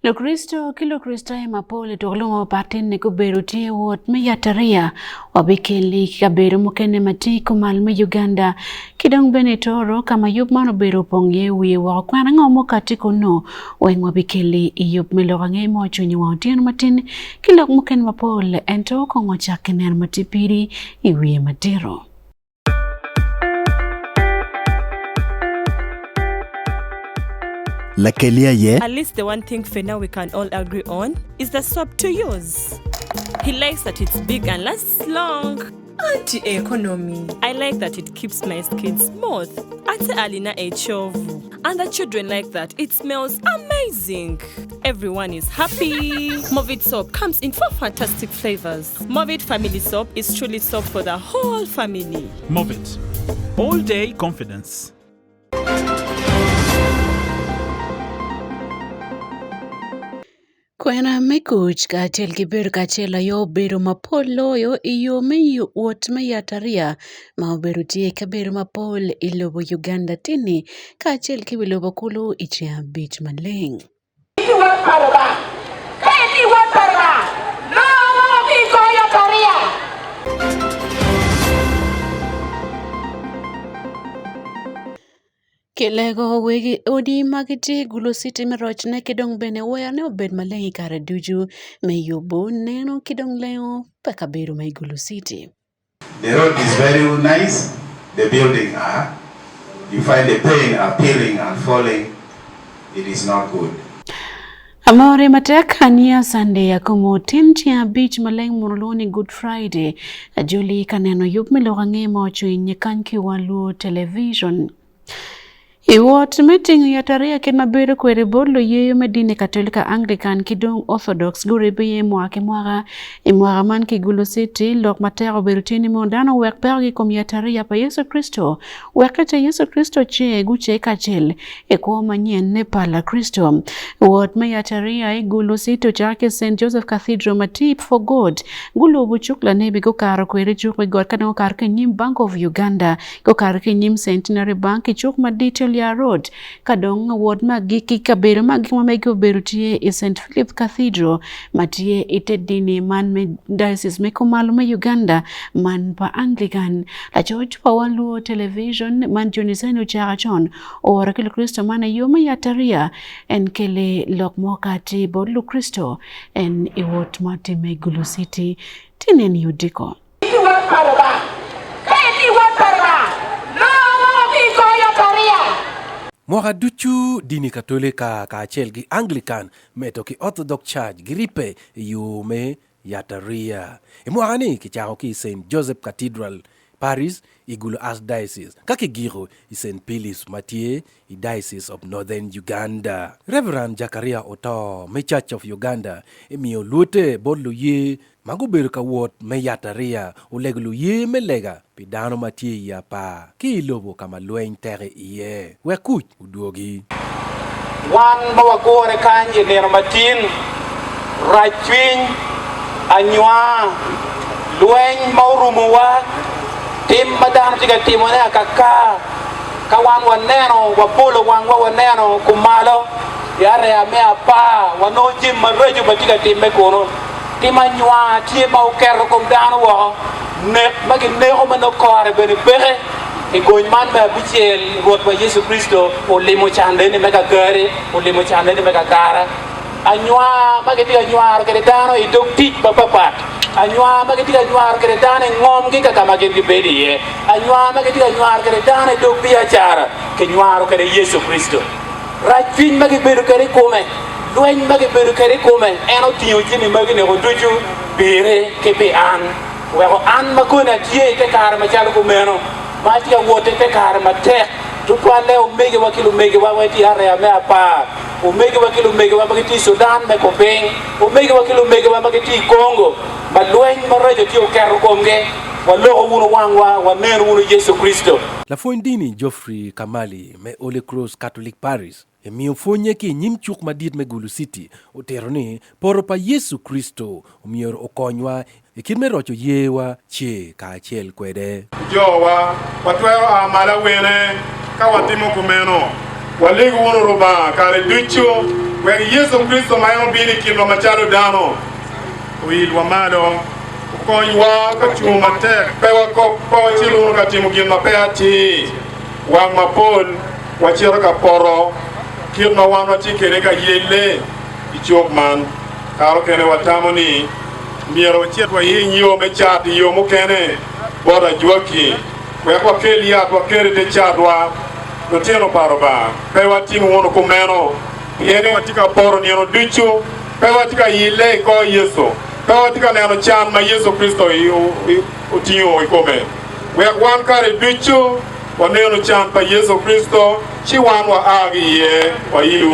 Lo Kristo kilo Kristo mapole to lo patin ne ko beruti wot me yataria wabikeli kaberu mukene matiko malme Uganda kidong benetoro kama yup mano beru pongye wiye wa kwana ngomo katiko no weng wabikeli yup melorange mo chunyi wa tien matin kilo mukene mapole ento ko ngochakene matipiri iwiye matiro. At least the one thing for now we can all agree on is the soap to use. He likes that it's big and lasts long. Anti-economy. I like that it keeps my skin smooth. Ate alina echovu. And the children like that. It smells amazing. Everyone is happy. Movit soap comes in 4 fantastic flavors. Movit family soap is truly soap for the whole family. Movit. All day confidence. Kwena mekuch ka tel kiber ka chela yo beru mapolo yo iyo meyo wot mayataria ma oberu tie ka beru mapol ilobo Uganda tini ka chel kibilobo kulu ichia beach maleng. Kelego wegi odi magiti gulo city meroch ne kidong bene wea ne obed malengi kare duju me yobo neno kidong leo peka beru me gulo city. The road is very nice, the building are, you find the paint appealing and falling, it is not good. Amore matek ania Sunday Akumu tintia beach maleng muruloni Good Friday ajuli kaneno yup melorange mo chuinye kanki Wan Luo television. Iwot meeting yataria ken maberu kwere bolo yeyo medine katolika Anglican kidong Orthodox gurebe ye mwake mwaga man ki gulo city lok matero berutini mondano wek pergi kom yataria pa Yesu Kristo wekete Yesu Kristo che guche kachel kwa manyien ne pala Kristo wot me yataria gulo city jake St. Joseph Cathedral matip for God gulo buchukla nebi go karo kwere chukwe God kana kar ke nyim Bank of Uganda go kar ke nyim Centenary Bank chuk ma detail ya road kadong ward magiki kaberu magima mego berutie is St. Philip Cathedral matie itedini man me diocese meko malume Uganda man pa Anglican la church pa Wan Luo television man joniseno charachon ora kile Kristo mana yoma yataria en kele lok mokati bodlu Kristo en iwot mati megulu city tinen yudiko. Mwaka duchu dini katolika ka chelgi Anglican metoki Orthodox Church gripe yume yataria. Mwaka ni kichao ki St. Joseph Cathedral Paris igulu Archdiocese kaki giro i St. Philip's Mathieu i Diocese of Northern Uganda. Reverend Jakaria Oto me Church of Uganda emio lute bodlu ye maguberu ka wot me yataria uleglu ye melega pidano Mathieu ya pa ki lobo kama luen tere iye wekuch uduogi wan mawagore kanje nero matin rachwin anywa luen maurumuwa tim madano tiga timone akaka kawan waneno wapolo wangwa waneno kumalo yare amea pa wanojim mareju batiga timme kono timanywa tie ma ukero kom dano wo ne magi ne o mano kore bene bere e goñman ma bichel rot wa Yesu Kristo o limo chande ne mega gare o limo chande ne mega gara anywa magi tiga nywa ke dano i dokti papapat anywa magi tiga nywa ke dano ngom gi kaka magi gi bedi ye anywa magi tiga nywa ke dano dokti achara ke nywa ke Yesu Kristo rachwin magi bedo kare kome luen magi bedo kare kome eno tiyo jini magi ne oduju bere ke be an wego an makona tie te kar ma chalo kumeno ma tia wote te kar ma tek to kwale o mege wakilu mege wa wati are ya me apa o mege wakilu mege wa magiti Sudan me ko peng o mege wakilu mege wa magiti Congo ma luen marejo tio kero komge walo uno wangwa waneno uno Yesu Kristo la fondini Geoffrey Kamali me Holy Cross Catholic Paris Emio fonye ki nyim chuk madit me gulu city uteroni poro pa Yesu Kristo umior okonywa ikirme rocho yewa che ka chel kwede jowa watweo amala wene ka watimo kumeno waligu wono roba kare ducho wek Yesu Kristo ma en obiro e kindwa machalo dano owilwa malo okonywa ka chung' matek pewa kochielo ka timo gin maber ti wang' mapol wachiero ka poro kir ma wan wati kere ka yele ichok man karo kene watamo ni miero wachiet wa hiny yo me chat yo mokene boda juaki wek wakel yath wakere te chatwa notieno paro ba pe watimo wono kumeno yene watika poro nieno ducho pe watika yile ko Yesu pe watika neno chan ma Yesu Kristo oting'o ikome wek wan kare ducho waneno chan pa Yesu Kristo chi wan wa agi ye waile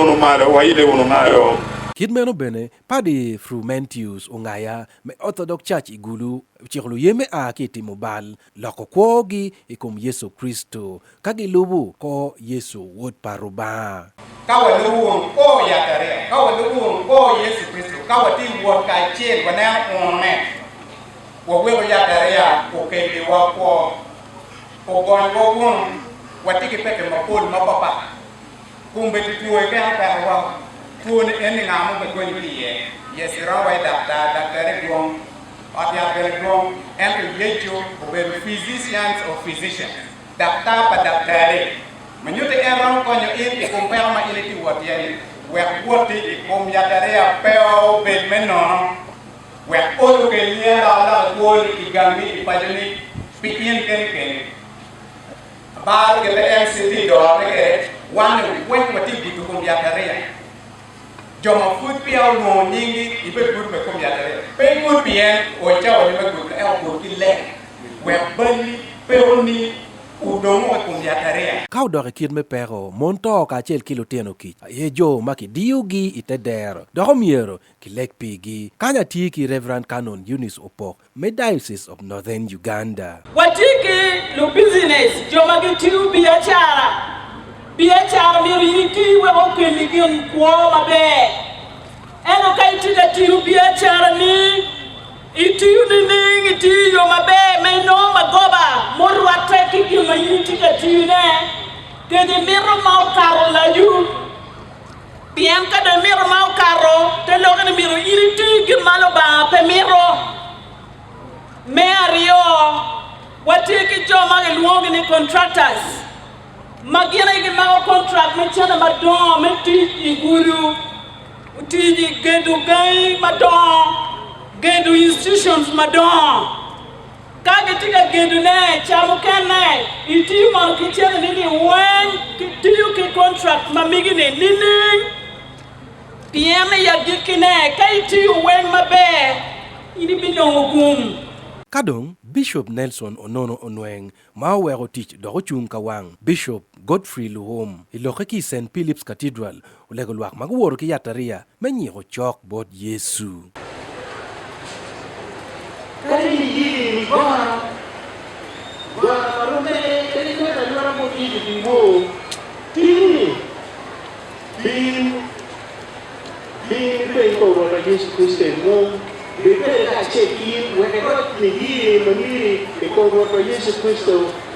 wono malo Kid meno bene padi Frumentius ungaya me Orthodox Church igulu chikolo yeme a kiti mobal loko kwogi ikum Yesu Kristo kagi lubu ko Yesu wot paruba kawa lubu ko yatare kawa lubu ko Yesu Kristo kawa ti wot ka chen wana one wo we yatare ya ko kende wa ko gon go gun watiki peke mapol mapapa kumbe tuwe ka wa tuone eni ngamu be going here yes rawa da very wrong atia very wrong and yejo be physicians or physicians dakta pa daktari menyute erang konyo in kumpel ma ini ti watiani we woti ikum ya darea peo be menono we olu ke lia la kol igami ipajani piin ken bar ke MCT do ke wan we wati di kum ya darea Joma food pia no nyingi ibe good me kom yadere pe good bien o cha o me good e o good le we bani pe oni udong o kom yadere Kau dore kid me pero monto ka chel kilo tieno ki ye jo maki diugi iteder doro miero ki lek pigi kanya tiki Reverend Canon Eunice Opok me Diocese of Northern Uganda watiki lo business joma gitu biashara biachara mi riki we okeli gin kwa mabe eno kai tiga tiru biachara ni itiu ni itiu mabe me no magoba morwate ki gin mai tiga tiru ne te de miro mau karo la yu bien ka de miro mau karo te lo gani miro iriti gin malo ba pe miro me ario watiki joma ke luongi ni contractors Magina igi mago contract me chana madon me tiji iguru tiji gedu gai madon gedu institutions madon kage tiga gedu ne chamu kene iti man kichana nini wen kitiyu ki contract mamigi ne nini pieme ya gikine kaitiyu wen mabe ini binongo gum Kadong Bishop Nelson Onono Onweng mawero tich doro chung kawang Bishop Godfrey Luhom iloke ki St. Philip's Cathedral ulego luak magworo ki yataria menyi go chok bod Yesu kali yi gona marume kali ko da lora mo ki dingo tini bin pe ko ro Yesu Kristo mo Biblia inacheki wewe ni hii mimi iko kwa Yesu Kristo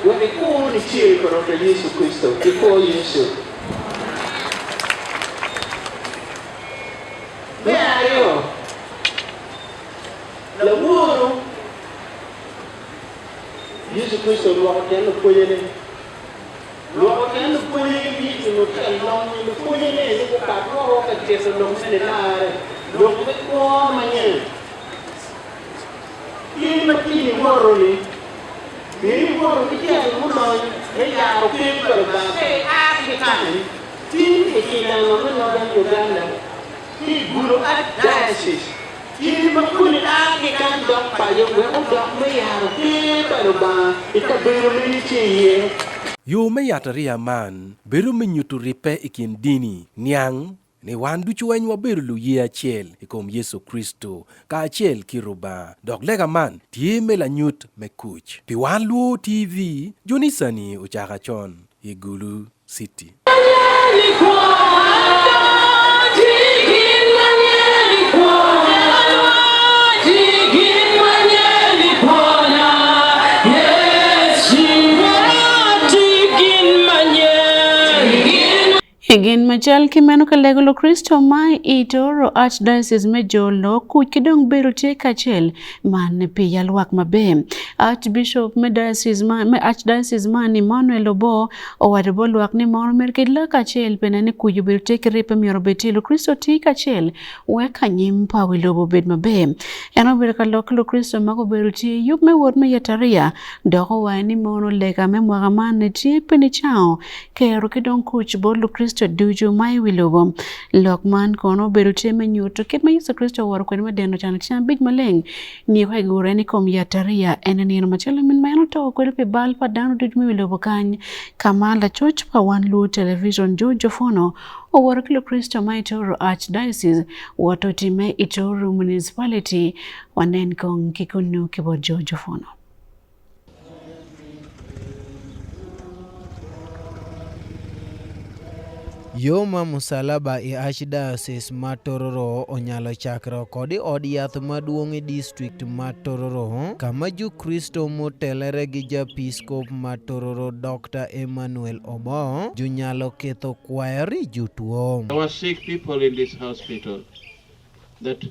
wewe ni chie kwa Yesu Kristo iko Yesu Mario la wuro Yesu Kristo lo akendo kwenye lo akendo kwenye ni no kalong ni kwenye ni ko ka ro ka jesu lo mene la lo ko manye Ini makini waro ni waro kia muno ya roke kwa Afrika tini ikina ngono dan Uganda ni guru diocese ini makuni Afrika dok payo we dok me ya roke kwa ikabero ni chiye Yo me yataria man beru menyutu ripe ikin dini niang ni wan du chuany waberu lu ye achiel ikom Yesu Kristo ka achiel kiruba dok lega man tie me la nyut me kuch pi Wan Luo TV Jonisani uchaka chon igulu city Gin machal kimeno kalegolo Kristo mai itoro Archdiocese me jolo kuch kidong bero te kachel man pi yalwak mabe. Archbishop me Archdiocese man Emmanuel Obo owado bolwak ni mor mer kidla kachel penane kuj bero te kripe mioro betilo Kristo ti kachel weka nyim pawilo bo bed mabe. Eno bero kaloklo Kristo mako bero te yup me wot me yataria doko wani mono lega me mwagamane ti peni chao kero kidong kuch bolo Kristo dujo mai wilobo lokman kono beru teme nyuto ket ma Yesu Kristo waro kwen madeno chana chana bij maleng ni kwa gore ni kom yataria eneni no machelo min mayano to kwelo pe bal pa dano dujo mi wilobo kany kamala choch pa Wan Luo television Jojo Fono o waro kilo Kristo mai toro Archdiocese wato time itoro municipality wanen kong kikunu kibo Jojo Fono. Yoma musalaba e Archdiocese ma Tororo onyalo chakro kodi od yath maduong' e district ma Tororo kama Jukristo motelere gi japiskop ma Tororo Dr. Emmanuel Obo junyalo ketho kwayori jutuo. Our sick people in this hospital, that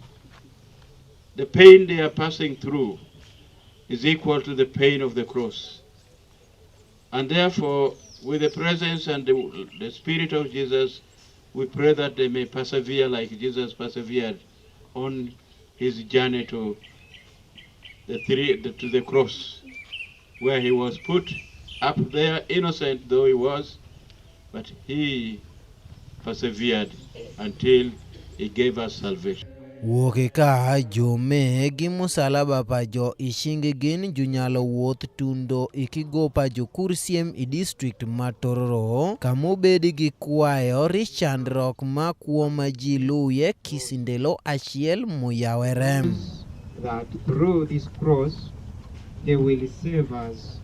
the pain they are passing through is equal to the pain of the cross. And therefore, with the presence and the Spirit of Jesus, we pray that they may persevere like Jesus persevered on his journey to the cross, where he was put up there, innocent though he was, but he persevered until he gave us salvation. Woke ka jome gi musalaba pa jo ishingi gin junyalo wuoth tundo ikigo pa jo kursiem i district ma Tororo kamo bedi gi kwayo richandrok ma kuoma ji luye kisindelo achiel muyawerem. That through this cross they will save us.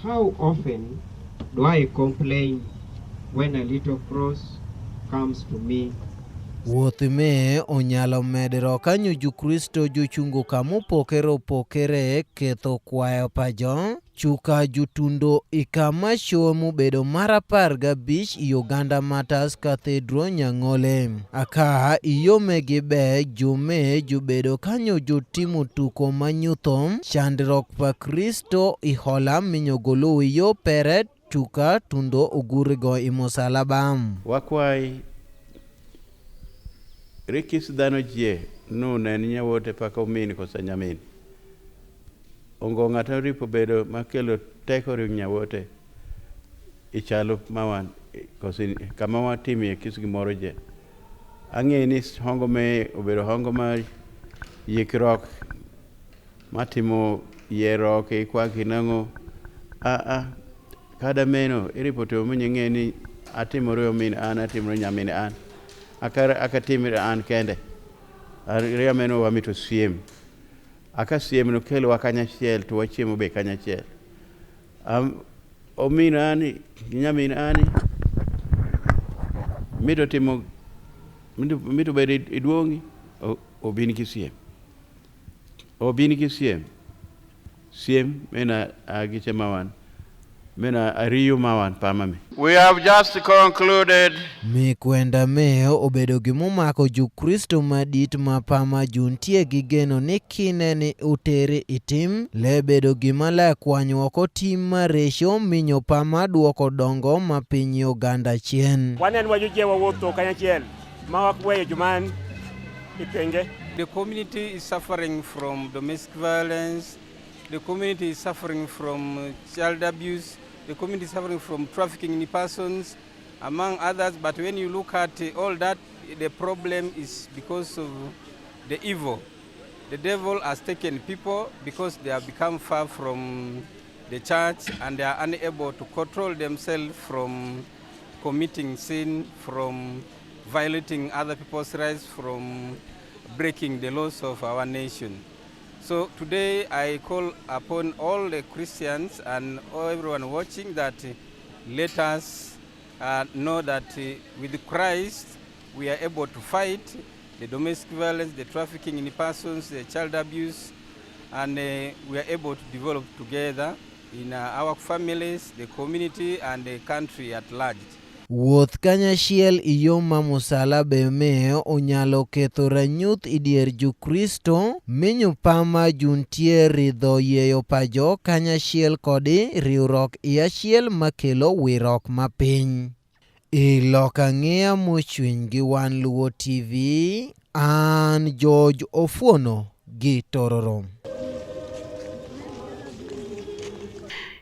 How often do I complain when a little cross comes to me? Wuoth me onyalo medro kanyo Jukristo jochungo kamo pokere ketho kwayo pajo chuka jutundo ikama shomu bedo mara 15 Uganda Matters Cathedral Nyang'ole aka iyome gibe jume jubedo kanyo jutimu tuko manyuthom chandrok pa Kristo ihola minyogolo yo peret chuka tundo ugurigo imosalabam Wakwai Rikis dhano jie nune ni nyawote paka umini kosa nyamin. Ongo ng'ato ripo bedo makelo teko ring nyawote ichalo mawan kosi kama watimi kis gimoro je. Ang'e ni hongo me obedo hongo ma yikrok matimo yerok kwa kinango kada meno iripo to menye ng'e ni atimore min an atimore nyamin an. Akatimira an kende ariya meno wa mito siem aka siem no kelo wakanya chiel to wachiemo be kanya chiel omina ani nyamina ani mito timo mito be iduongi obini kisiem siem mena agiche mawan mena ariyo mawan pamame. We have just concluded mi kwenda meo obedo gimomako Jukristo madit mapama juntie gi geno ni kine ni utere itim lebedo gimala kwanyuoko tim maresho minyo pama duoko dongo mapinyi Uganda chien. Wanen wajuje wawuotho kanyachiel mawakweyo juman ipenge. The community is suffering from domestic violence. The community is suffering from child abuse. The community is suffering from trafficking in persons, among others. But when you look at all that, the problem is because of the evil. The devil has taken people because they have become far from the church and they are unable to control themselves from committing sin, from violating other people's rights, from breaking the laws of our nation. So today I call upon all the Christians and everyone watching that let us know that with Christ we are able to fight the domestic violence, the trafficking in persons, the child abuse, and we are able to develop together in our families, the community, and the country at large. Wuoth kanyachiel i yo ma musalabe miyo onyalo ketho ranyuth i dier jokristo, minyo pama juntie ridho yieyo pajo kanyachiel kodi riwruok i achiel makelo wirok mapiny. I loka ng'eya mochwiny gi Wan Luo TV, an George Ofuono gi Tororo.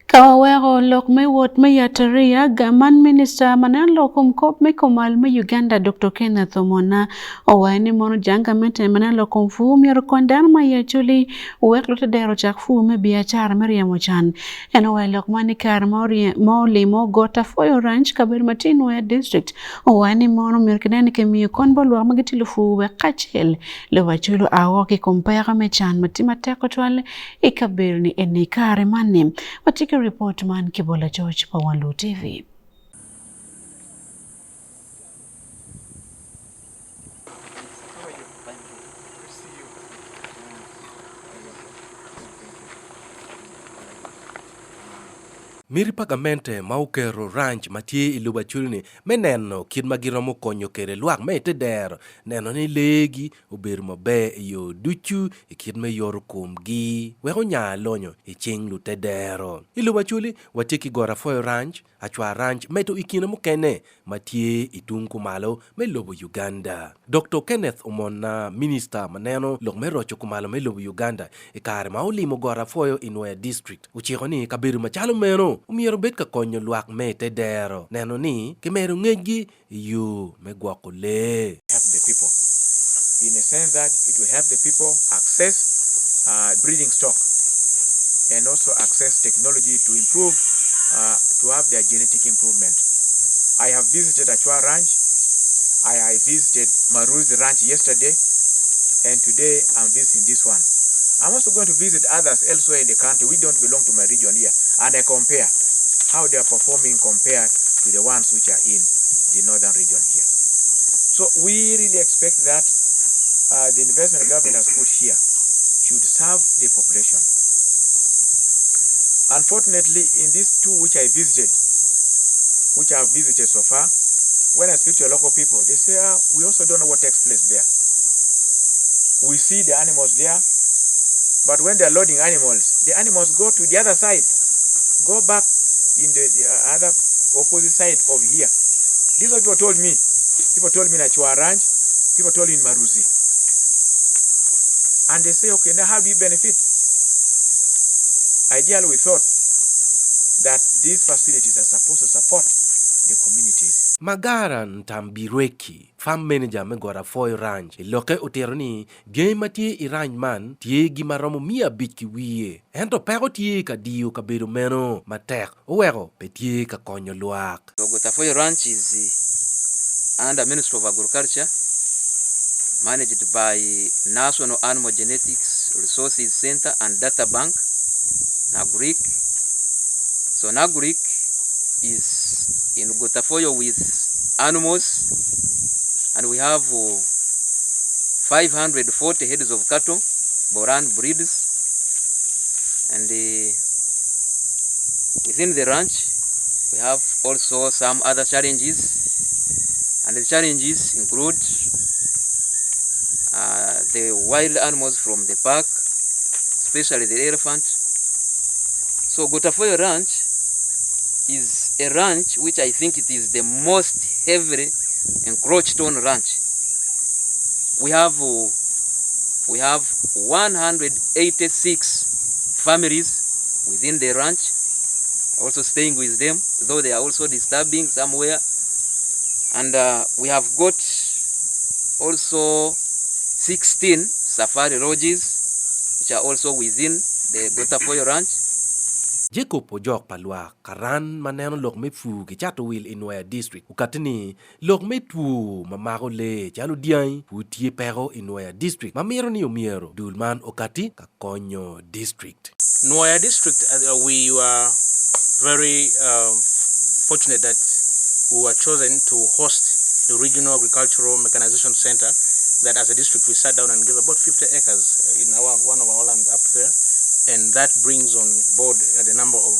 Kawawero lok me wot me yataria gaman minister manan lokum kop me komal me Uganda Dr. Kenneth Omona owani mono janga mete manan lokum fu miyor kondan ma yachuli weklo dero chak fu me biachara Miriam Chan eno we lok mani kar moli mo gota foyo ranch kabir matin we district owani mono miyor kedani ke miyo konbo lwa magitilu fu we kachel le wachulu awoki kumpaya me Chan matima teko twale ikabir ni enikare mani watike report man Kibola George pa Wan Luo TV. Miri pagamente ma ukero ranch matie i luba chulni meneno kid magiromo konyo kere luak me te der neno ni legi ober mabe yo duchu i kid me yor kumgi weko nya lonyo i ching lu te dero i luba chuli watiki gora foyo ranch achwa ranch meto ikine mukene matie i tung kumalo me lobo Uganda. Dr. Kenneth Omona minister maneno lok me rocho kumalo me lobo Uganda i kare ma ulimo gora foyo inwea district uchiko ni kabiru machalo meno umiero bet ka konyo luak me te dero neno ni kimero ngegi yu me gwako le help the people in a sense that it will help the people access breeding stock and also access technology to improve to have their genetic improvement. I have visited Achua Ranch, I visited Maruzi Ranch yesterday, and today I'm visiting this one. I'm also going to visit others elsewhere in the country which don't belong to my region here, and I compare how they are performing compared to the ones which are in the northern region here. So we really expect that the investment the government has put here should serve the population. Unfortunately, in these two which I have visited so far, when I speak to local people, they say, we also don't know what takes place there. We see the animals there, but when they are loading animals, the animals go to the other side, go back in the other opposite side of here. These are people told me. People told me in Achua Ranch, people told me in Maruzi. And they say, okay, now how do you benefit? Ideally, we thought that these facilities are supposed to support the communities. Magara Ntambirweki, farm manager me gora foyo ranch, iloke utero ni game matie i ranch man tie gimaromo mia bitki wiye. Ento pero tie ka diyo ka bedo meno matek, uweko pe tie ka konyo luak. Gotafoyo Ranch is under Ministry of Agriculture, managed by National Animal Genetics Resources Center and Data Bank, Nagurik. So Nagurik is in Gotafoyo with animals, and we have 540 heads of cattle, Boran breeds, and within the ranch we have also some other challenges, and the challenges include the wild animals from the park, especially the elephant. So Gotafoyo Ranch is a ranch which I think it is the most heavily encroached on ranch. We have 186 families within the ranch, also staying with them, though they are also disturbing somewhere. And we have got also 16 safari lodges, which are also within the Gotafoyo Ranch. Jacob Ojok palwa karan maneno lok me fu ki chato wil inwea district ukatini lok me tu mamako le chalo diai utie pero inwea district mamiro ni umiero dulman okati ka konyo district. Nwea district, we were very fortunate that we were chosen to host the regional agricultural mechanization center. That as a district we sat down and gave about 50 acres in one of our land up there, and that brings on board the number of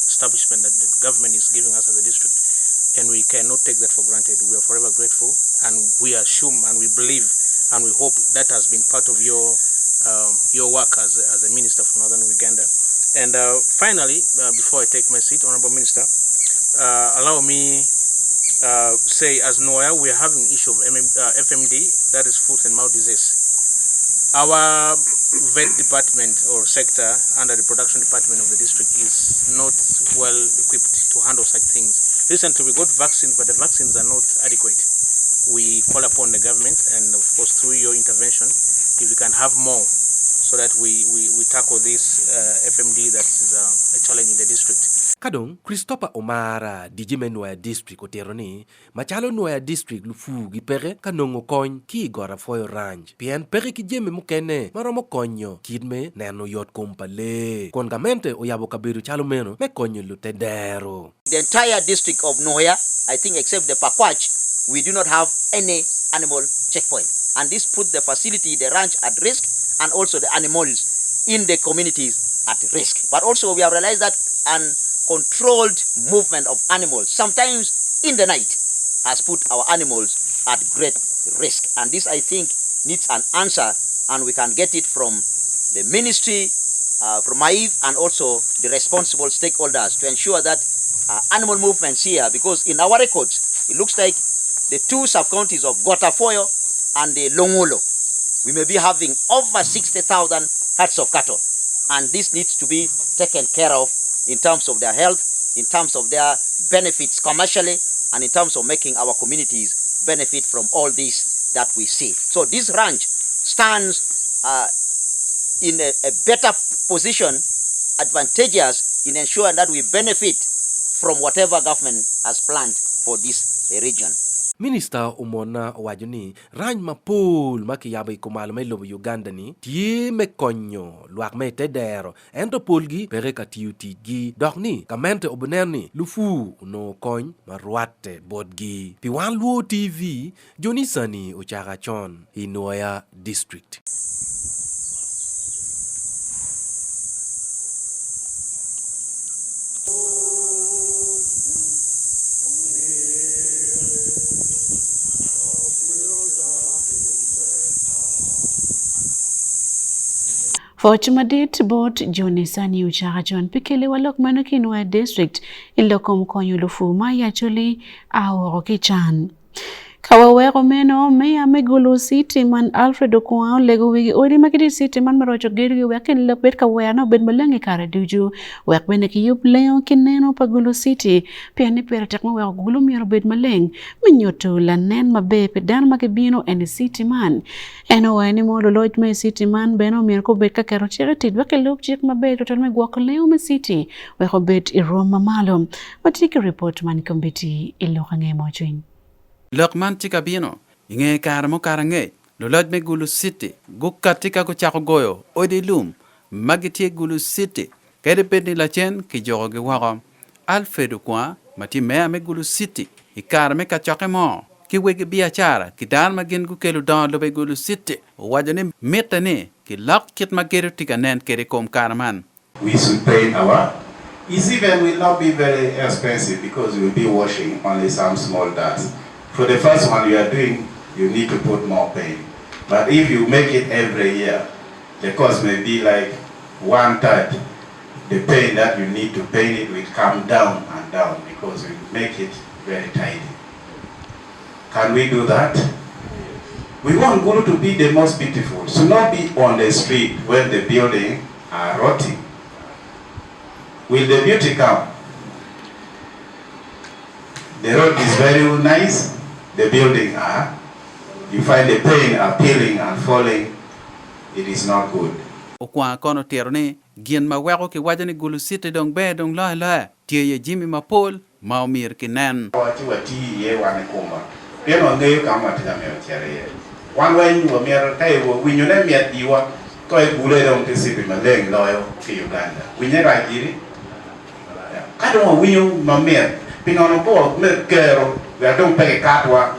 establishment that the government is giving us as a district. and we cannot take that for granted. We are forever grateful, and we assume and we believe and we hope that has been part of your work as a minister for Northern Uganda. And finally, before I take my seat, Honorable Minister, allow me say as NOYA we are having issue of FMD, that is foot and mouth disease. Our vet department or sector under the production department of the district is not well equipped to handle such things. Recently we got vaccines, but the vaccines are not adequate. We call upon the government and of course through your intervention, if we can have more so that we tackle this FMD that is a challenge in the district. Kadong Christopher Omara dijime Noya district oteroni machalo Noya district lufu gi pere kanongo kony ki gora foyo ranch pien pere ki jeme mukene maromo konyo kidme neno yot kumpale kongamente oyabo kabiru chalo meno me konyo lutedero. The entire district of Noya, I think except the Pakwach, we do not have any animal checkpoint, and this put the facility, the ranch at risk, and also the animals in the communities at risk. But also we have realized that controlled movement of animals, sometimes in the night, has put our animals at great risk. And this, I think, needs an answer, and we can get it from the ministry, from MAIF, and also the responsible stakeholders to ensure that animal movements here, because in our records, it looks like the two sub-counties of Gotafoyo and the Longolo, we may be having over 60,000 herds of cattle. And this needs to be taken care of in terms of their health, in terms of their benefits commercially, and in terms of making our communities benefit from all this that we see. So this ranch stands in a better position, advantageous in ensuring that we benefit from whatever government has planned for this region. Minister umona wajuni rany mapul makiyaba ikumal may lobo Uganda ni tie me konyo luak me tedero ento pulgi pere katiuti gi dokni kamente obunerni lufu no kony marwate bodgi pi Wan Luo TV Joni Sani Uchaka Chon Noya district. Fortumadit bot Joni Sani Uchaka Chon pikele walok manuki Noya district ilokom konyo lufu maya choli aworo kichan. Kawawero meno meya megulu city man Alfred Okuao lego wigi odi makiti city man marocho giri wekin lopet kawaya no ben malangi kare duju wek bene ki yup leo kineno pagulu city pia ni pera takma wek gulu miero ben maleng minyoto lanen mabe pedan makibino and city man eno wani mo loj me city man beno miero ko bet ka kero chiriti wek lop chik mabe total me gwak leo me city wek bet iroma malo matiki report man kombiti ilo kange mochwin. Lokman tika bino, inge karamo karange, lolod me gulu city, gukka tika ko chako goyo, odi lum, magiti gulu city, kede pedni la chen ki joroge warom, Alfredo kwa, mati mea me gulu city, ikarame ka chake mo, ki wege biachara, ki dan magin gukelu don lobe gulu city, wajane metane, ki lak kit mageru tika nen kere kom karaman. We should train our. It even will not be very expensive because we will be washing only some small dust. For the first one you are doing, you need to put more paint. But if you make it every year, the cost may be like 1/3. The paint that you need to paint it will come down and down because we make it very tidy. Can we do that? We want Gulu to be the most beautiful. Should not be on the street when the buildings are rotting. Will the beauty come? The road is very nice. The building are, you find the paint appealing and falling, it is not good. Okwa kono terone, gien ma weko ki wajani gulu city dong be dong la, tie ye Jimmy Mapol, maumir ki nen. Wati ye wane kumba. Pieno ngeyo kama tika meo chere ye. Wanwe nyu wa miero kai wo winyone miet iwa, koi gule dong te sipi maleng loyo ki Uganda. Winye rajiri. Kado wa winyo ma miet, pinono po me kero, we don't pay katwa.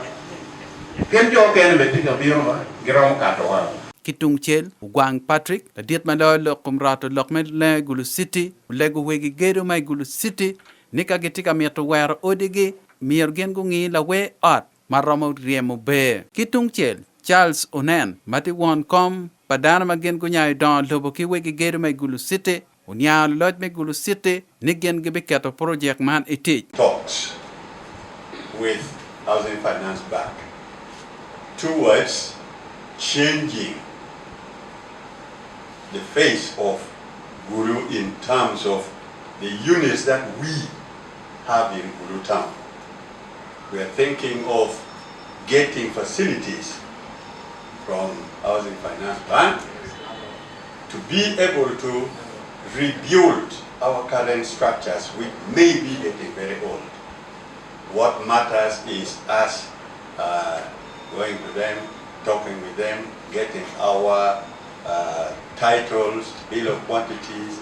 Ken jo ken betika bioma, girom katwa. Kitung chel, Gwang Patrick, la diet malo lokum rato lokme le gulu city, lego wegi gedo mai gulu city, nika getika mieto wero odigi, mier gen gungi la we ot maromo riemo be kitung chel Charles Onen mati won kom padana magen gunya don lobo ki wegi gedo me gulu city unya lot me gulu city nigen gibe kato project man iti talks with Housing Finance Bank towards changing the face of Gulu in terms of the units that we have in Gulu town. We are thinking of getting facilities from Housing Finance Bank to be able to rebuild our current structures, which may be getting very old. What matters is us going to them, talking with them, getting our titles, bill of quantities,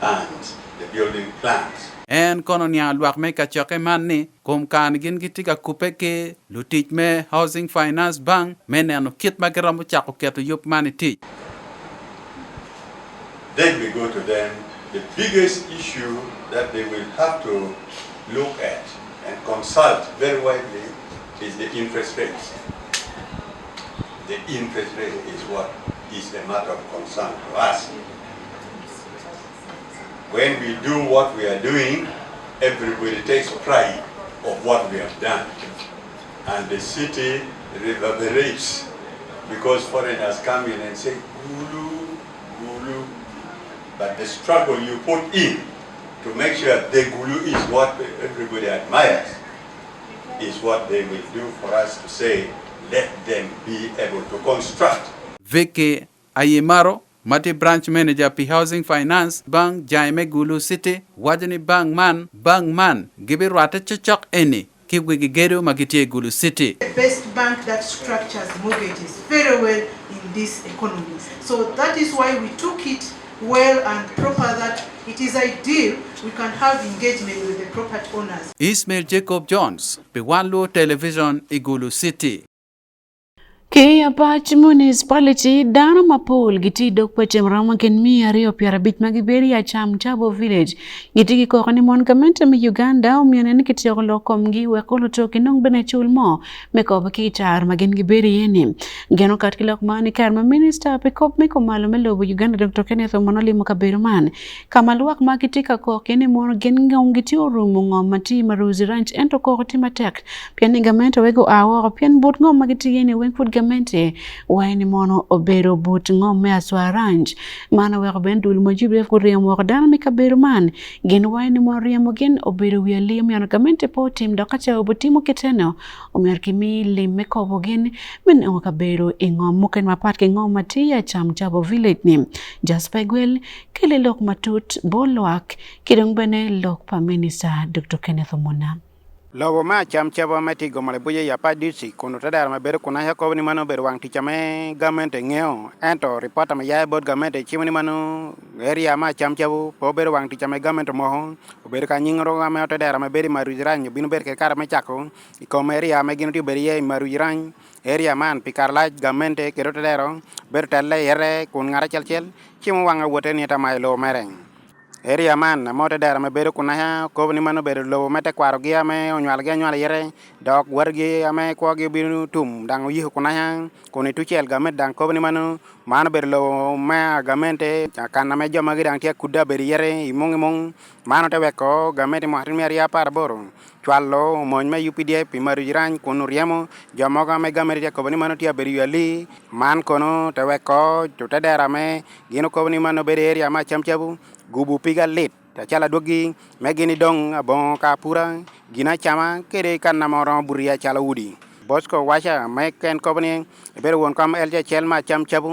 and the building plans. En kolonia luak me kachoke manni kom kan gin gitika kupeke lutit me Housing Finance Bank meneno kit mageramu chako keto yup maniti. Then we go to them. The biggest issue that they will have to look at and consult very widely is the interest rates. The interest rate is what is a matter of concern to us. When we do what we are doing, everybody takes pride of what we have done. And the city reverberates because foreigners come in and say, Gulu, Gulu. But the struggle you put in to make sure the Gulu is what everybody admires is what they will do for us to say, let them be able to construct. Vicky Ayimaro Mati branch manager pi Housing Finance Bank Jaime Gulu City wajani bank man gibi rata chachok eni kibwigi gedo magitie Gulu City. The best bank that structures mortgages very well in this economy. So that is why we took it well and proper, that it is ideal we can have engagement with the property owners. Ismail Jacob Jones pi Wan Luo Television Igulu City. Kaya Bach Municipality Dana Mapol giti dokpe chemrama ken mi ario piarabit magiberi ya Chabo Village giti kikokani mon kamente mi Uganda umianeni kiti loko mgi wekolo toki nong bene chulmo mekoba kichar magen giberi yeni geno katkilok mani karma minister pekop meko malo melobo Uganda Dr. Kenneth Omonoli Mukaberuman kamaluak makitika kokeni mon gen ngiti orumu ngomati Maruzi Ranch ento kokoti matek piani gamento wego awo pian bot ngom magiti yeni wenkfud gamente waini mono obero but ngome aswa ranch mana weko bendul mojibre kuriamo dana Mukaberuman gen waini moriamo gen obero wialiam yana gamente po tim dokacha obotimo keteno omerkimi limeko bogen men Mukaberu ingom muken mapat ke ngom matia Chabo Village ni Jaspegwel kele lok matut bolwak kidong bene lok pa minister Dr. Kenneth Omona. Lobo ma Chabo mati gomale buye ya padisi kono tadar ma bere kuna yako ni mano bere wang tichame gamente ngeo ento reporta ma ya bod gamente chimani mano area ma Chabo po bere wang tichame gamente mo bere ka nyingro ma tadar ma bere Marujiran binu bere kara ma chako ko area ma gino bere ye Marujiran area man pikar laj gamente kero tadaro bere talle yere kun ngara chelchel chimu wanga wote ni tamay lo mereng area man mote dara me bere kuna ko ni mano bere lo mete kwaro gi ame onwal yere dok wargi ame ko gi binu tum dang yi kuna ko ni tuchel gamet dang ko ni mano bere lo ma gamente kan me joma gi dang tie kuda bere yere imong mano te weko gamente mo hatin area par boro twallo mon me UPDF Marujiran kono riamo joma ga me gamente ko ni mano tie bere yali man kono te weko to te dara me gino ko ni mano bere area ma Chabo gubu piga lit ta chala dogi megini dong abon kapura gina chama kere kan namoro buria chala udi bosko washa meken kobni bere won kam elja chelma Chabo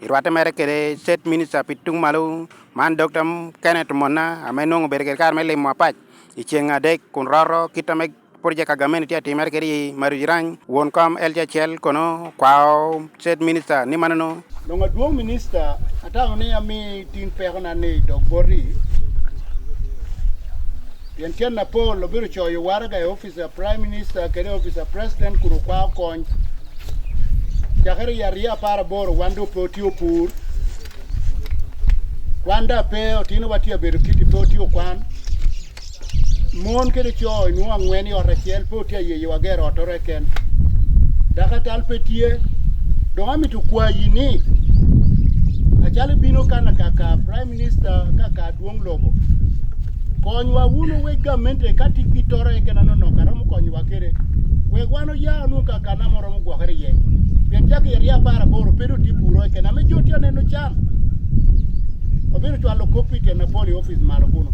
irwata mere kere set minister pitung malu man Dr. Kenneth Mona amenong bere kar mele mapach ichenga dek kun roro kitame project agamen ti atimer keri Marujiran won kam elja chel kono kwao set minister ni manano donga duo minister atang ni ami tin perna ne dogbori yentian na po lo biru cho yo warga office of prime minister kere office of president kuru kwa kon jakere yaria para boro wando potio pur wanda pe otino watia beru kiti potio kwan mon kede cho nu angwen yo rachiel potia ye yo agero toreken daga talpetie do ami to kwa yini achale bino kana kaka prime minister kaka duong lobo konywa wuno we government kati kitore kena no karam konywa kere we wano ya nu kaka na moro mgo kare ye pen chake ya para boro pero tipuro kena me jotia neno chan obiro chwalo kopite na poli office malo kuno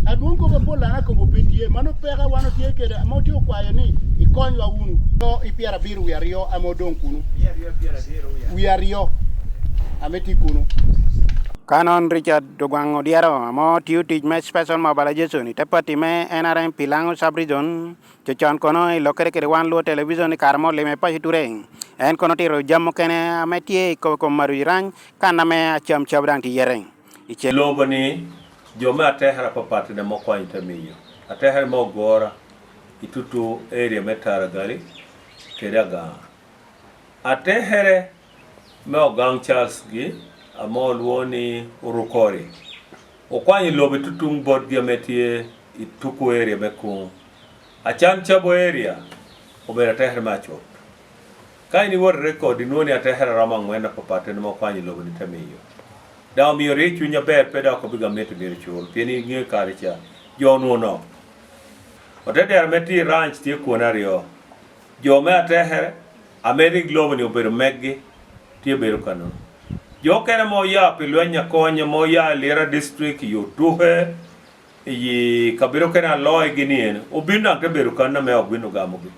aduong ko bola na ko betie mano pega wano tie kere amotio kwayo ni ikonywa unu to ipiara biru ya rio amodong kuno we are yo ameti kuno Kanon Richard Dogwango Diaro, mo tiu tij me special mobilization ni tepati me NRM Pilango Sabrizon, chochon kono I lokere kere Wan Luo television ni karmo le me pa hitureng. En kono tiro jammo kene ametie ko maru irang kana me acham chabdang ti yereng. Iche lobo ni jome atehera papati na mokwa intamiyo. Atehera mo gora itutu area metara gali kedaga. Atehera me ogang Charles gi Wan Luo ni urukori. Okwanyi lobe tutung bod diametie ituku area meku. Acham chabo area obera teher macho. Kaini word record inuoni atehera ramang wena papate namo kwanyi lobe nitamiyo. Daw mi yori chunya ber peda ko biga metu bir chul. Pieni nge karicha. Jo no. Otete armeti ranch tie kuonario. Jo me atehera Amerik lobe ni obero meggi tie beru kanu. Jo kena mo ya pilwenya konye mo ya Lira district yu duhe yi kabiro kena loe ginien ubina ke beru kana me ogwino gamogi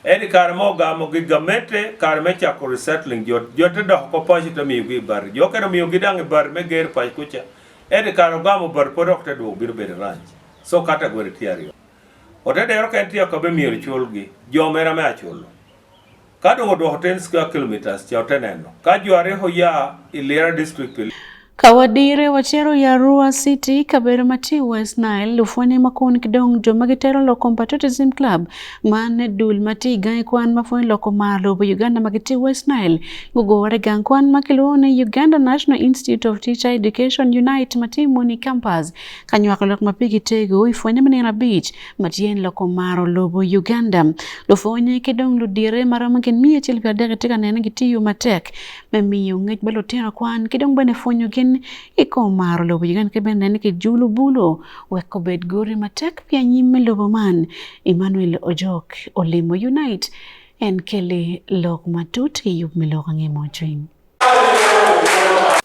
eni karmo gamogi gamete karme chako resettling jote do ko paji to mi gi bar jo kena mi gi dang bar me ger pa kucha eni karo gamo bar podok te do biro ber ranch so kata gore tiario otede ro kan tiya ko be mi chulgi jo mera me achulo Kado do 10 square kilometers cha uteneno. Kajuare hoya Lira district pili. Kawadire wachero ya Arua City kabere mati West Nile lufwane makoni kidong jomagitero loko patriotism club mane dul mati gai kwan mafoni loko malo bo Uganda magiti West Nile gugo ware gang kwan makilone Uganda National Institute of Teacher Education Unite mati muni campus kanywa loko mapigi tego ifwane manila beach matien loko maro lobo Uganda lufwane kidong ludire maramakin miye chilpia dege tika nene gitiyu matek memiyo ngej balotera kwan kidong bane fonyo iko maro lobo Uganda kebende nike julu bulo weko bed gori matek pia nyime lobo man Emmanuel Ojok Olimo Unite en kele lok matut yub miloka ngemo ching.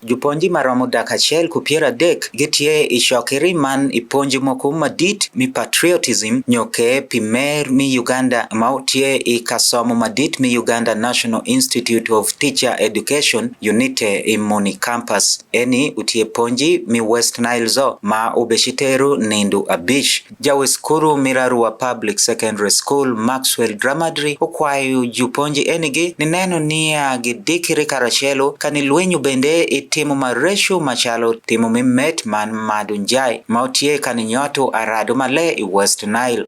Juponji maromo dak achiel kupiero adek gitie ishokiri man iponji moko madit mi patriotism nyoke pimer mi Uganda mautie ikasomo madit mi Uganda National Institute of Teacher Education Unite imoni campus eni utie ponji mi West Nile zo ma ubeshiteru nindu abish jaweskuru Mirarua Public Secondary School Maxwell Dramadri ukwayu juponji enigi ni neno niya gidikiri karachelo kanilwenyu bende timu maresho machalo timu mimet man madunjai mautie kaninyoto arado male I West Nile.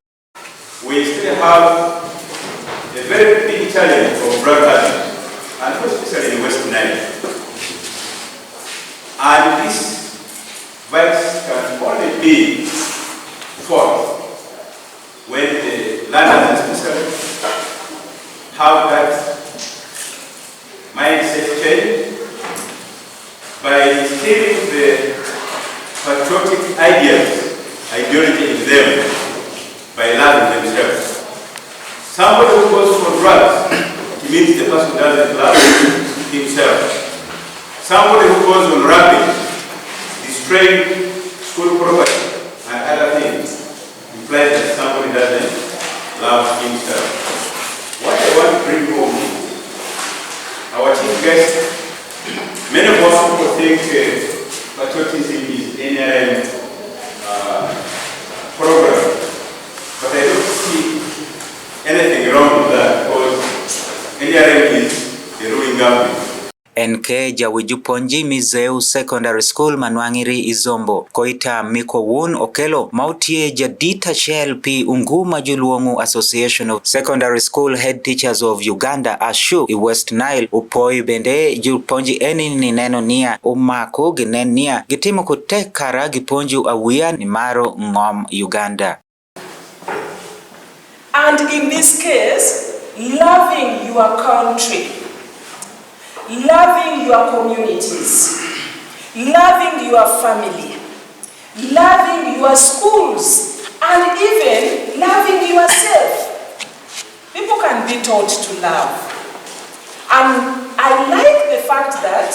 We still have a very big challenge of broadcasting, and especially in West Nile. And this virus can only be fought when the learners especially have that mindset change by instilling the patriotic ideology in them by loving themselves. Somebody who goes for drugs, it means the person doesn't love himself. Somebody who goes on rapping, destroying school property and other things, implies that somebody doesn't love himself. What I want to bring home is our chief guest. Many of us people think patriotism is NRM program, but I don't see anything wrong with that because NRM is the ruling government. NK Jawijuponji Mizeu Secondary School Manwangiri Izombo Koita Miko Wun Okelo Mautie Jadita Shell P Unguma Juluongu Association of Secondary School Head Teachers of Uganda ASHU I West Nile upoi bende Juponji eni ni neno nia umako ginen nia gitimo kutek kara giponju awia ni maro ngom Uganda. And in this case, loving your country, loving your communities, loving your family, loving your schools, and even loving yourself. People can be taught to love. And I like the fact that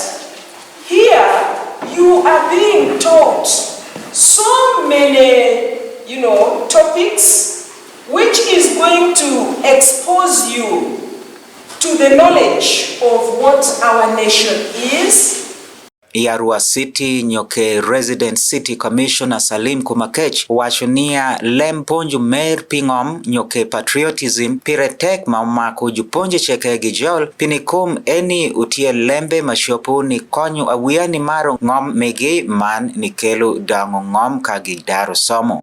here you are being taught so many, topics which is going to expose you to the knowledge of what our nation is. Arua City Nyoke Resident City Commissioner Salim Kumakech washunia lemponju mer pingom Nyoke patriotism piretek maumako juponje cheke gijol pinikum eni utie lembe mashopu ni konyu awia ni maro ngom megi man nikelu dango ngom kagidaru somo.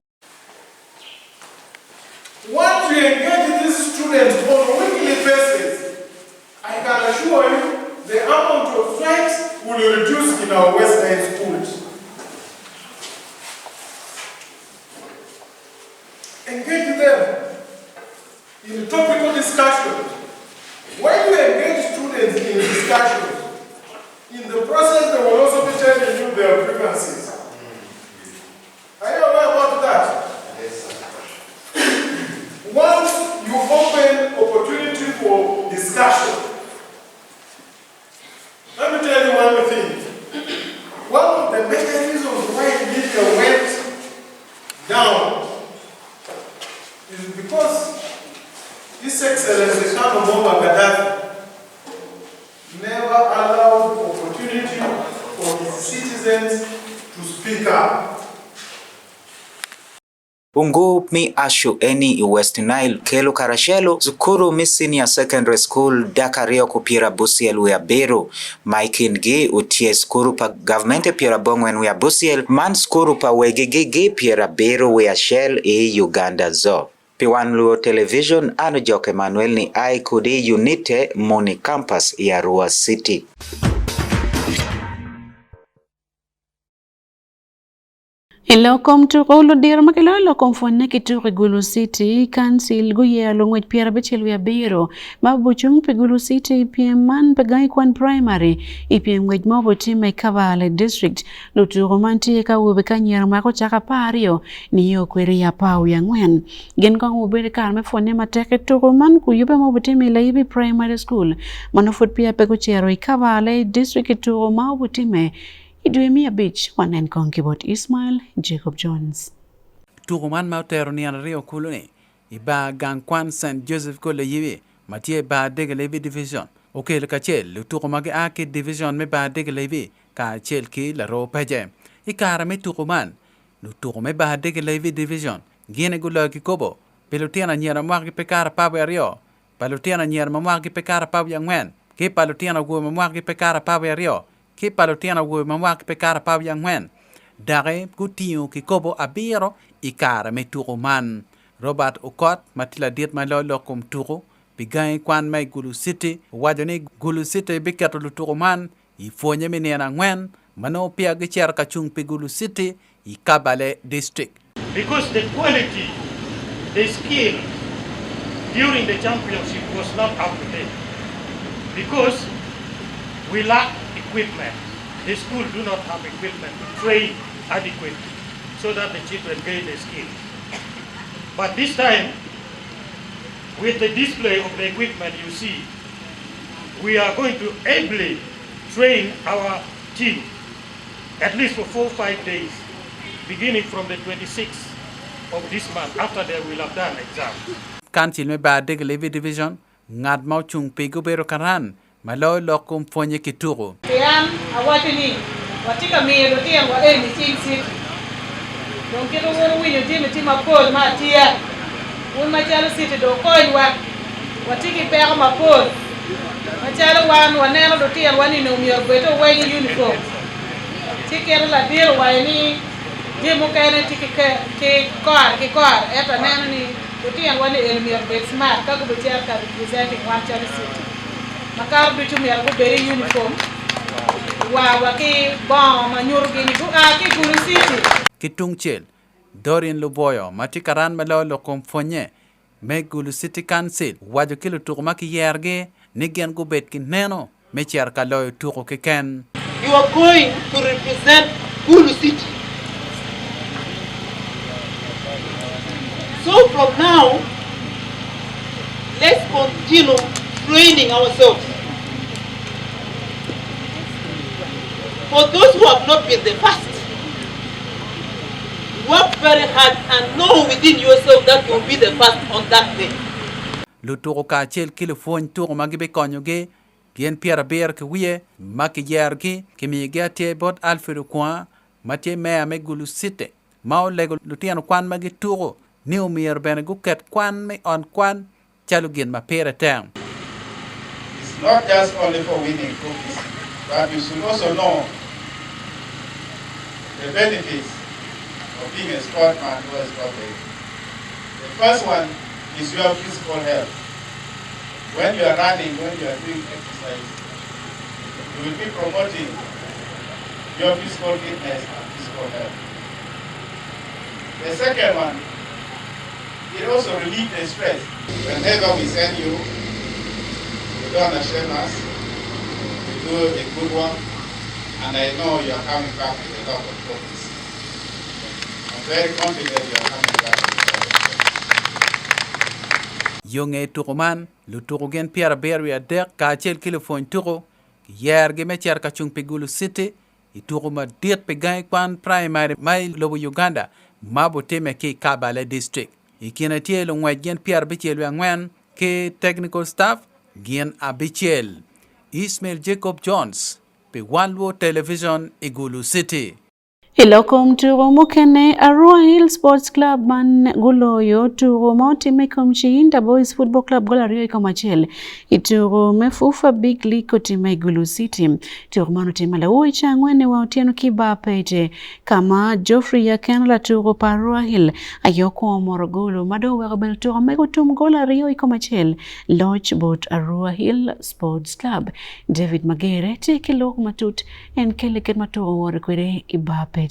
Once you engage these students on a weekly basis, I can assure you the amount of strikes will reduce in our Western schools. Engage them in topical discussions. When you engage students in discussions, in the process they will also be telling you their grievances. Are you aware about that? Once you open opportunity for discussion, let me tell you one thing. One of the mechanisms why media went down is because His Excellency Kano Moma Gaddafi never allowed opportunity for his citizens to speak up. Ungu mi ashu eni I West Nile kelu karashelo zukuru mi senior secondary school dakario kupira busiel wea bero maikin gi utie skuru pa government pira bongwen wea busiel man skuru pa wegegege pira bero wea shell Uganda zo. Wan Luo Television ano Joke Manuel ni ai kudi unite Moni Campus ya Arua City. Ilokom to kolo dir makelo ilokom fone kitu Gulu City Council guye longwet piera bechelu ya biro mabuchung pe Gulu City IPM man pe gai kwan primary IPM ngwet mobo time Kabale district lutu romanti ka ube kanyera mako chaka pario niyo kweri ya pau ya ngwen gen kong ube karme fone mateke to roman kuyube mobo time laibi primary school manofut pia pe kuchero Kabale district to roman time Idwemi Beach wanen konkibot Ismail Jacob Jones. Turuman mautero ni anario kulune. Iba gangkwan St. Joseph kole yiwe. Matie ba dege levi division. Oke le kachel. Le turumage ake division me ba dege levi. Ka chel ki la ro peje. Ikara me turuman. Le turume ba dege levi division. Gine gula ki kobo. Pelutiana nyera mwaki pekara pabu ya rio. Pelutiana nyera mwaki pekara pabu ya ngwen. Ke pelutiana guwe mwaki pekara pabu ya rio. Ke palutiana wo mamwak pe kara paw yang wen dare gutio ki kobo abiro ikara me turuman Robert Okot matila diet ma lo kom turu bigai kwan mai Gulu City wajoni Gulu City bikato turuman ifonye menena ngwen mano pia gicher ka chung pe Gulu City I Kabale district because the quality, the skill during the championship was not up to date because we lack equipment. The school do not have equipment to train adequately so that the children gain the skill. But this time, with the display of the equipment you see, we are going to ably train our team at least for 4 or 5 days, beginning from the 26th of this month after they will have done exams. Council me ba de levi division ngad mau chung pe gobero karan malo lokum fonye kituru. Tiam awatini watika miro tiam wa eni city. Don kero woro winyo tima pol ma tia. Un ma jalo city do koywa watiki pera ma pol Machalo wan waneno do tiel wani no miyo beto wenyi uniform. Tikero la deal wani jimo kene ke kor eta neno ni do tiel wani el miyo bet smart ka go betia ka representing one city. Makar do chumi algo beri uniform. Wa ki bon manyur gini ku ki guru city. Kitung chel Dorian Luboyo matikaran malolo komfonye me Gulu City Council wajo kilo tukuma ki yerge nigen gubet ki neno me chiar kaloyo tuko ki ken. You are going to represent Gulu City. So from now, let's continue training ourselves. For those who have not been the first, work very hard and know within yourself that you will be the first on that day. Lutuko ka chel kilo fon tuko magibe konyoge bien Pierre Beer ke wiye maki yergi kimi gate bot Alfred Kwan matie mea me Gulu City mao lego lutiano kwan magi tuko new mir ben guket kwan me on kwan chalugin ma pere tang. It's not just only for winning trophies, but you should also know the benefits of being a sportsman who has got it. The first one is your physical health. When you are running, when you are doing exercise, you will be promoting your physical fitness and physical health. The second one, it also relieves the stress. Whenever we send you, you don't shame us, you do a good one, and I know you are coming back with a lot of focus. I'm very confident you are coming back with a lot of focus. Yonge tukuman lutuko gen Pierre Beria dek ka chel kilo fon tuko yerge me chiar ka chung pe Gulu City ituko ma dit pe gai kwan primary mai lobo Uganda mabo teme ke Kabale district ikina tielo ngwa gen Pierre Bichel ngwan ke technical staff gen abichel Ismail Jacob Jones pe Wan Luo television e Gulu City. Ilokom turo mukene Arua Hill Sports Club man guloyo turo moti mekom Shinda Boys Football Club gola rio ikomachel ituro mefufa Big League kotime Gulu City turo mano timala uicha ngwene wa Otieno Kiba Peje kama Geoffrey ya Kenla turo pa Arua Hill ayoko Morogolo madowe gabel turo mego tum gola rio ikomachel Lodge Boat Arua Hill Sports Club David Magere teke lok matut en keleket maturo wore kwere Iba Peje.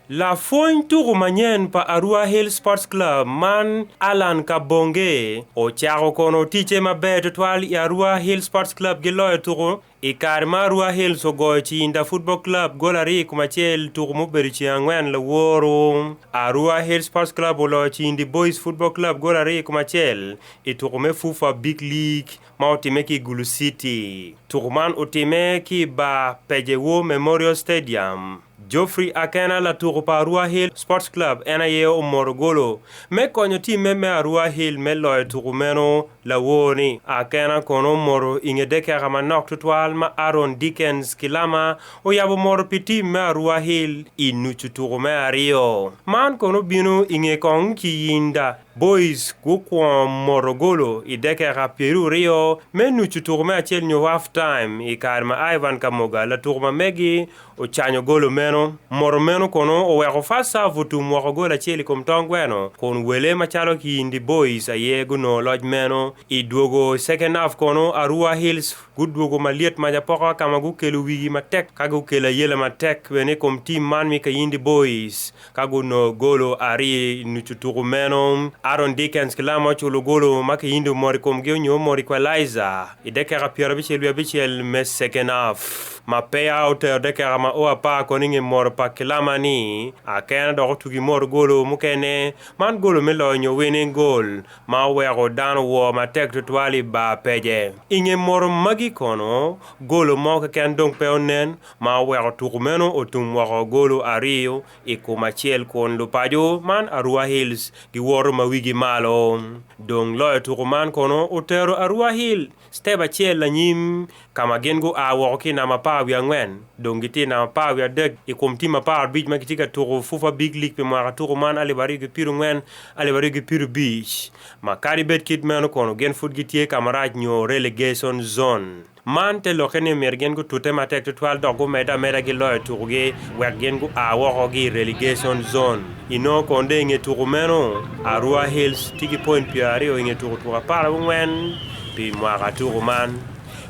La foin turu manyen pa Arua Hill Sports Club man Alan Kabonge o charo kono tiche mabeto twali i Arua Hill Sports Club giloyo turu i karma Arua Hill so gochi inda Football Club golari kumachel turu muberichi angwen la woro Arua Hill Sports Club olochi indi Boys Football Club golari kumachel i turu mefufa Big League maotime ki Gulu City turu man utime ki ba Pejewo Memorial Stadium Geoffrey akena la turu pa Arua Hill Sports Club ena ye o Morogolo me konyo time me Arua Hill me loy turu meno la woni akena kono moro inge deke gama nok tutwal ma Aaron Dickens kilama o yabo moro piti me Arua Hill inuchu turu me ario man kono bino inge kong ki yinda Boys kukwa Morogolo ideke ga Peru Rio menu chuturme achel nyo half time ikarma Ivan Kamoga la turma megi o chanyo golo meno moromeno kono o weko fasa vutu Morogolo acheli komtongweno kon wele machalo ki indi Boys ayego no lodge meno iduogo second half kono Arua Hills gudwogo maliet majapoka kama gukelu wigi matek kagu kela yele matek wene kom team man mi ka indi Boys kagu no golo ari nuchuturu meno Aaron Dickens kilama chulo golo maki hindu mori komgeo nyo mori kwa Liza idekera Pierre Bichel me second half ma payout dekera ma oa pa koninge mor pa kilama ni akena do tugi mor golo mukene man golo melo nyo winning goal ma wero dan wo ma tek tutwali ba peje inge mor magi kono golo mo ka ken dong peonen ma wero turmeno otum wero golo ario ikuma chiel kon lupajo man Arua Hills gi woro ma wigi malo dong loyo tukuman kono utero Arua Hill step achiel la nyim kama gen go a woko ki na mapa wi angwen dongiti na mapa wi adek i kum ti mapa bij ma kitika turu fufa big league pe mara turu man ale bari ge piru ngwen ale bari ge piru beach makari bet kid meno kono gen foot gitie kamaraj nyo relegation zone man te lokene mergen go tute matek to 12 dogo meda gi loy turuge wergen go a woko gi relegation zone ino konde nge turu meno Arua Hills tigi point piari o nge turu tura para ngwen pi mara turu man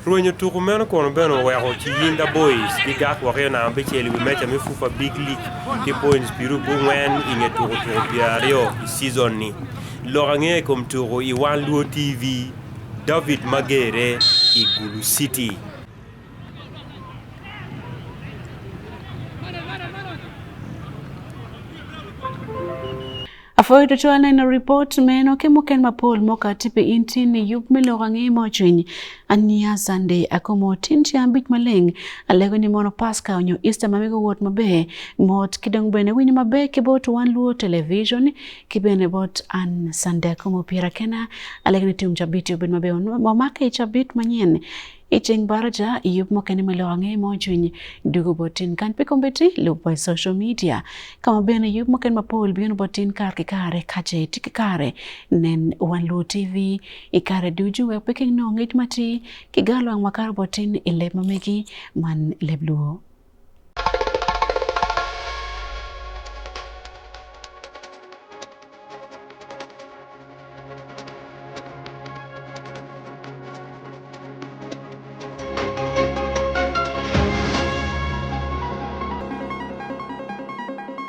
ruenyo turu meno kono beno wero chi yinda boys gi gak wako na ambecheli wi mecha mi fufa big league ki points piru ngwen nge turu piari o season ni lorange kom turu i Wan Luo TV David Magere Igulu City. Afoy to chwana in a report meno ke moken mapol moka tipe intin ni yup melo rangi mochwiny ania Sunday Akumu tinti ambich maleng alego ni mono paska onyo Easter mamigo wot mabe mot kidong bene wini mabe kibot Wan Luo television kibene bot an Sunday Akumu pira kena alego ni tium chabiti ubin mabe mamake chabit manyen Icheng baraja yup mokeni meloange mochwiny dugu botin kan pikombeti lupa social media kama bene yup moken mapol bion botin kar kikare kache tikikare nen Wan Luo TV ikare duju we peking no ngit mati kigalo ang makar botin ilep mamegi man lebluo